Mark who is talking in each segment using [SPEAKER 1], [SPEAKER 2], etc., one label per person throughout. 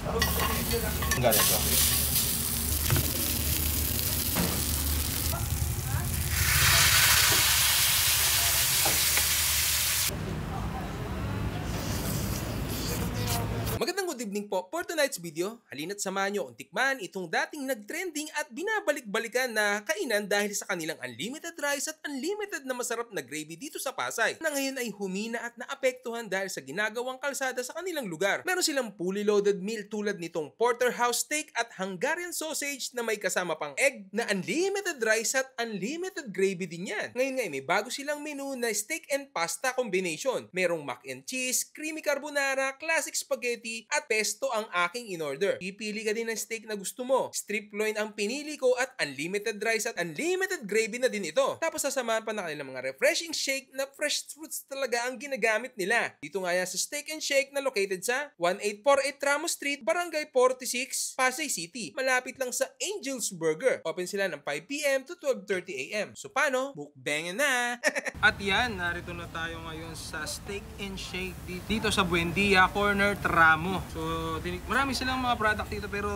[SPEAKER 1] Ganito. Magandang good evening po. For tonight's video, halina't samahan nyo kung tikman itong dating nag-trending at binabalik-balikan na kainan dahil sa kanilang unlimited rice at unlimited na masarap na gravy dito sa Pasay na ngayon ay humina at naapektuhan dahil sa ginagawang kalsada sa kanilang lugar. Meron silang fully loaded meal tulad nitong porterhouse steak at Hungarian sausage na may kasama pang egg na unlimited rice at unlimited gravy din yan. Ngayon nga may bago silang menu na steak and pasta combination. Merong mac and cheese, creamy carbonara, classic spaghetti at pesto ang aking in-order. Pipili ka din ng steak na gusto mo. Strip loin ang pinili ko at unlimited rice at unlimited gravy na din ito. Tapos sasamahan pa na kanilang mga refreshing shake na fresh fruits talaga ang ginagamit nila. Dito nga yan sa Steak and Shake na located sa 1848 Ramos Street, Barangay 46, Pasay City. Malapit lang sa Angel's Burger. Open sila ng 5 PM to 12:30 AM. So paano? Mukbangin na! At yan, narito na tayo ngayon sa Steak and Shake dito sa Buendia Corner, Tramo. So, marami silang mga product dito pero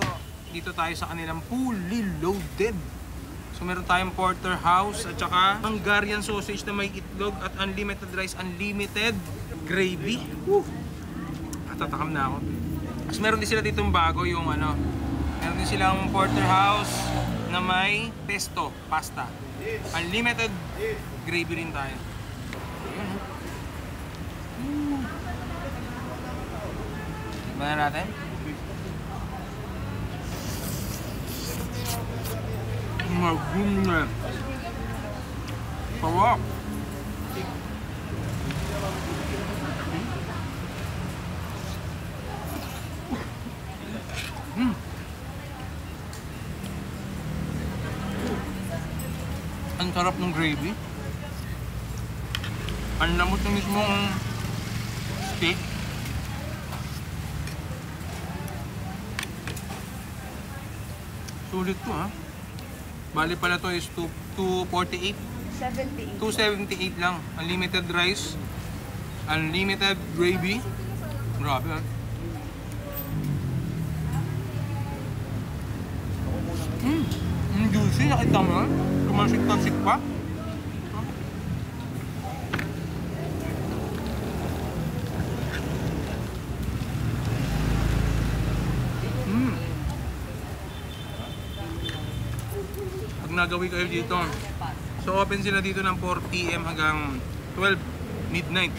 [SPEAKER 1] dito tayo sa kanilang fully loaded. So, meron tayong porterhouse at saka Hungarian sausage na may itlog at unlimited rice, unlimited gravy. Woo! Natatakam na ako. Tapos meron din sila ditong bago yung meron din silang porterhouse na may pesto, pasta. Unlimited gravy rin tayo. Tignan natin. Maganda. Sarap. Ang sarap ng gravy. Ang lamot ng mismong steak. Sulit to ha. Bali pala to is 248. 278 lang. Unlimited rice. Unlimited gravy. Grabe ha. Ang juicy. Nakita mo ha. Tumansik-tansik pa. Nagawi kayo dito. So open sila dito ng 4 PM hanggang 12 midnight.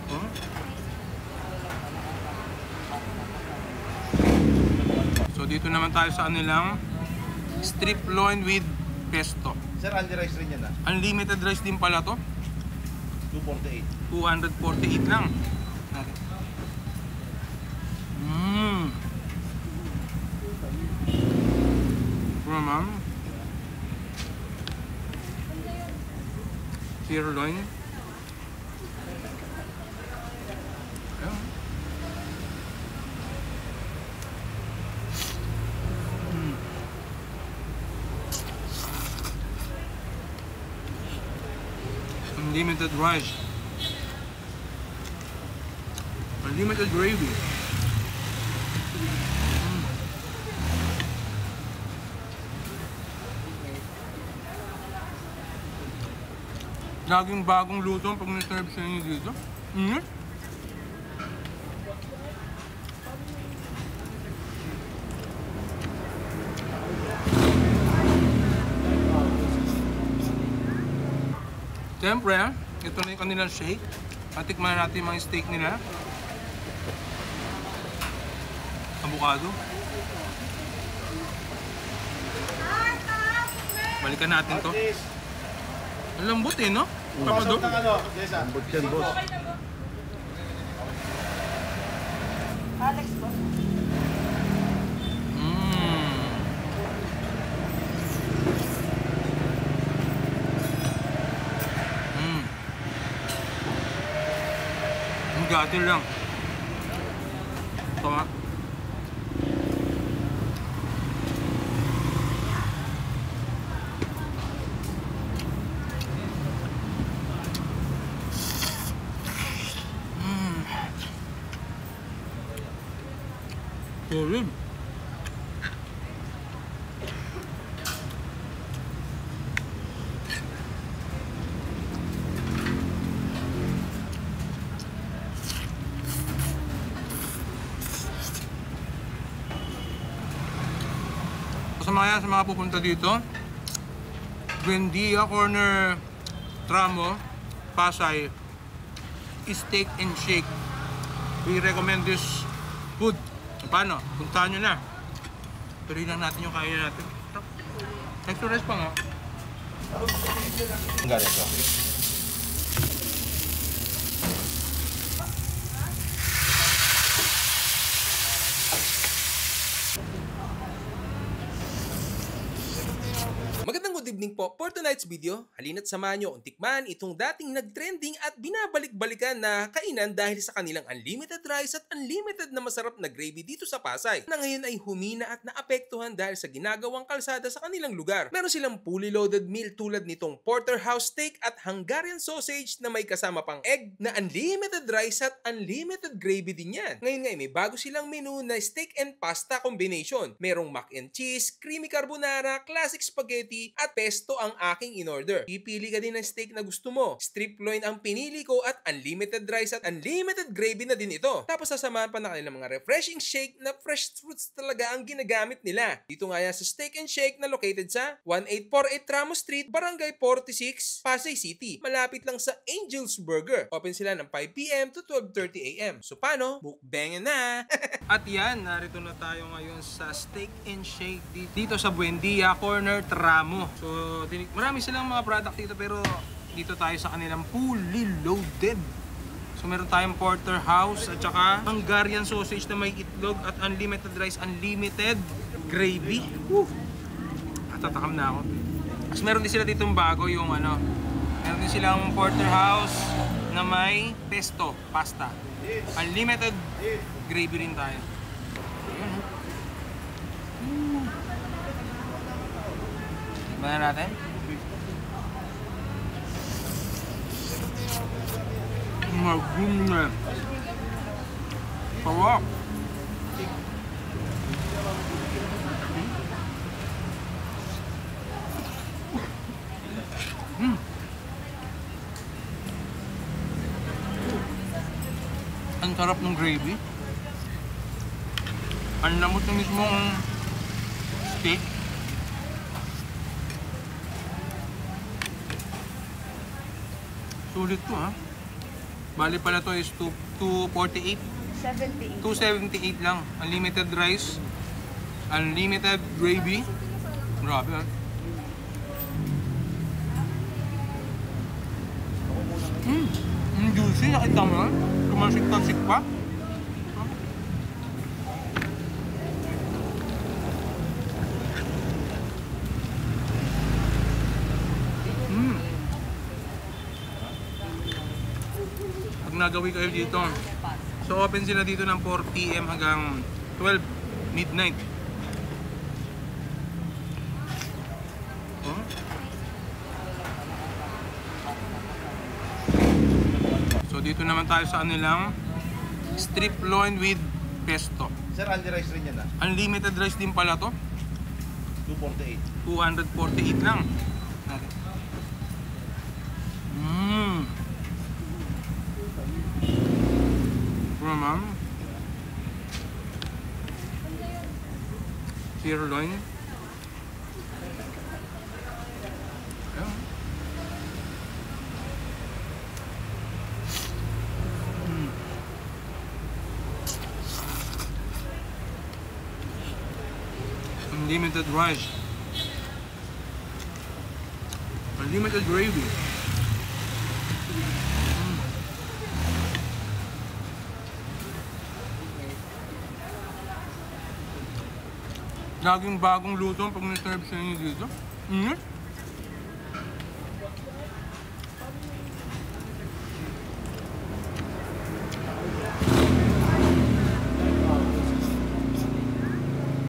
[SPEAKER 1] Oh. So dito naman tayo sa anilang strip loin with pesto.
[SPEAKER 2] Sir, only rice rin yan
[SPEAKER 1] Unlimited rice din pala to.
[SPEAKER 2] 248.
[SPEAKER 1] 248 lang. Ma'am, sirloin. Unlimited rice, unlimited gravy. Laging bagong luto pag na-serve sa inyo dito. Siyempre, ito na yung kanilang shake. Patikman natin yung mga steak nila. Avocado. Balikan natin to. Ang lambot eh, no? Papado?
[SPEAKER 2] Lambot yan, boss.
[SPEAKER 3] Alex po.
[SPEAKER 1] Ang gatil lang. Ito nga.
[SPEAKER 4] Solid. Sa mga pupunta dito, Buendia Corner Tramo, Pasay, Steak and Shake. We recommend this food. Paano? Puntahan nyo na. Tuloy lang natin yung kaya natin. Extra rice pa nga.
[SPEAKER 2] Ang galing ko.
[SPEAKER 1] Magandang good evening po for tonight's video. Halina't samahan nyo kung tikman itong dating nagtrending at binabalik-balikan na kainan dahil sa kanilang unlimited rice at unlimited na masarap na gravy dito sa Pasay na ngayon ay humina at naapektuhan dahil sa ginagawang kalsada sa kanilang lugar. Meron silang fully loaded meal tulad nitong porterhouse steak at Hungarian sausage na may kasama pang egg na unlimited rice at unlimited gravy din yan. Ngayon nga may bago silang menu na steak and pasta combination. Merong mac and cheese, creamy carbonara, classic spaghetti at pesto ang aking in-order. Pipili ka din ng steak na gusto mo. Strip loin ang pinili ko at unlimited rice at unlimited gravy na din ito. Tapos sasamahan pa na kanilang mga refreshing shake na fresh fruits talaga ang ginagamit nila. Dito nga yan sa Steak and Shake na located sa 1848 Ramos Street, Barangay 46, Pasay City. Malapit lang sa Angel's Burger. Open sila ng 5 PM to 12:30 AM. So paano? Mukbangin na!
[SPEAKER 4] At yan, narito na tayo ngayon sa Steak and Shake dito sa Buendia Corner Tramo. So, marami silang mga product dito pero dito tayo sa kanilang fully loaded. So, meron tayong porterhouse at saka Hungarian sausage na may itlog at unlimited rice, unlimited gravy. Woo! Natatakam na ako. Tapos meron din sila ditong bago yung meron din silang porterhouse na may pesto, pasta. Unlimited gravy rin tayo. Tignan natin. My goodness. Sarap. Ang sarap ng gravy. Ang lamot ng mismong steak. Sulit to ha. Bali pala to is 248.
[SPEAKER 3] 78.
[SPEAKER 4] 278 lang. Unlimited rice. Unlimited gravy. Grabe ha. Ang juicy. Nakita mo yan? Tumansik-tansik pa. Nagawi kayo dito. So open sila dito ng 4 PM hanggang 12 midnight. Oh. So dito naman tayo sa kanilang strip loin with pesto.
[SPEAKER 2] Sir, only rice rin yan
[SPEAKER 4] Unlimited rice din pala to.
[SPEAKER 2] 248.
[SPEAKER 4] 248 lang. Ma'am. Sirloin. Ayan. Unlimited rice. Unlimited gravy. Laging bagong luto pag na-serve sa inyo dito.